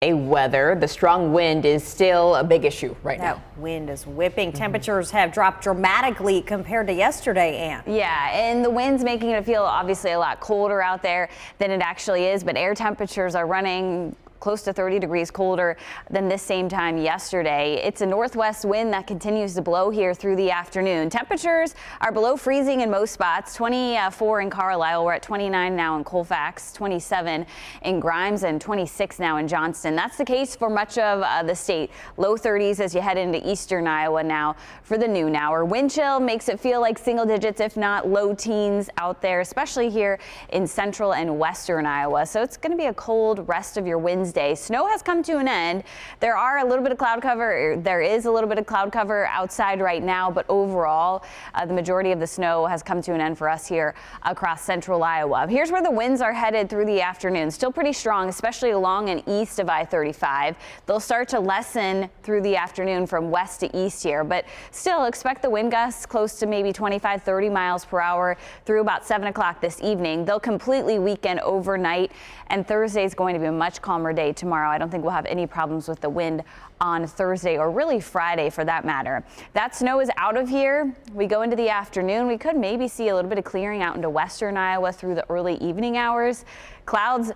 Weather, the strong wind is still a big issue right now. That wind is whipping. Temperatures have dropped dramatically compared to yesterday, Ann. Yeah, and the wind's making it feel obviously a lot colder out there than it actually is, but air temperatures are running close to 30 degrees colder than this same time yesterday. It's a northwest wind that continues to blow here through the afternoon. Temperatures are below freezing in most spots. 24 in Carlisle. We're at 29 now in Colfax, 27 in Grimes, and 26 now in Johnston. That's the case for much of the state. Low 30s as you head into eastern Iowa now for the noon hour. Wind chill makes it feel like single digits, if not low teens out there, especially here in central and western Iowa. So it's going to be a cold rest of your Wednesday. Snow has come to an end. There is a little bit of cloud cover outside right now, but overall, the majority of the snow has come to an end for us here across central Iowa. Here's where the winds are headed through the afternoon. Still pretty strong, especially along and east of I-35. They'll start to lessen through the afternoon from west to east here, but still expect the wind gusts close to maybe 25-30 miles per hour through about 7 o'clock this evening. They'll completely weaken overnight, and Thursday is going to be a much calmer day tomorrow. I don't think we'll have any problems with the wind on Thursday, or really Friday for that matter. That snow is out of here. We go into the afternoon. We could maybe see a little bit of clearing out into western Iowa through the early evening hours. Clouds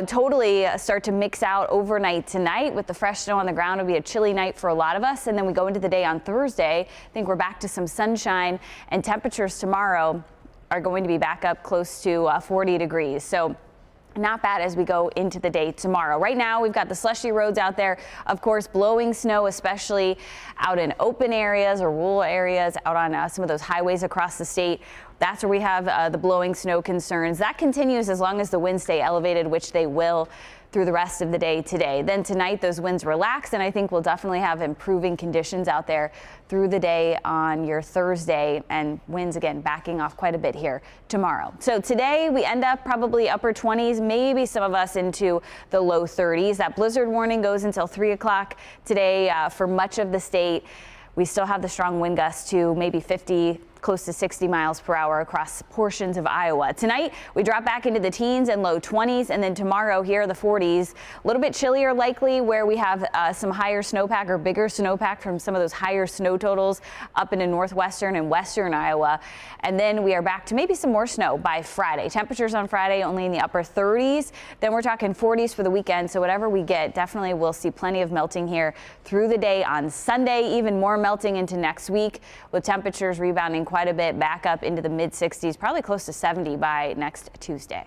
totally start to mix out overnight tonight with the fresh snow on the ground. It'll be a chilly night for a lot of us. And then we go into the day on Thursday. I think we're back to some sunshine, and temperatures tomorrow are going to be back up close to 40 degrees. So not bad as we go into the day tomorrow. Right now, we've got the slushy roads out there, of course, blowing snow, especially out in open areas or rural areas, out on some of those highways across the state. That's where we have the blowing snow concerns. That continues as long as the winds stay elevated, which they will through the rest of the day today. Then tonight, those winds relax, and I think we'll definitely have improving conditions out there through the day on your Thursday, and winds again backing off quite a bit here tomorrow. So today we end up probably upper 20s, maybe some of us into the low 30s. That blizzard warning goes until 3 o'clock today for much of the state. We still have the strong wind gusts to maybe 50, close to 60 miles per hour across portions of Iowa. Tonight, we drop back into the teens and low 20s, and then tomorrow here are the 40s. A little bit chillier likely, where we have some higher snowpack or bigger snowpack from some of those higher snow totals up into northwestern and western Iowa. And then we are back to maybe some more snow by Friday. Temperatures on Friday only in the upper 30s. Then we're talking 40s for the weekend. So whatever we get, definitely we'll see plenty of melting here through the day on Sunday, even more melting into next week, with temperatures rebounding quite a bit back up into the mid 60s, probably close to 70 by next Tuesday.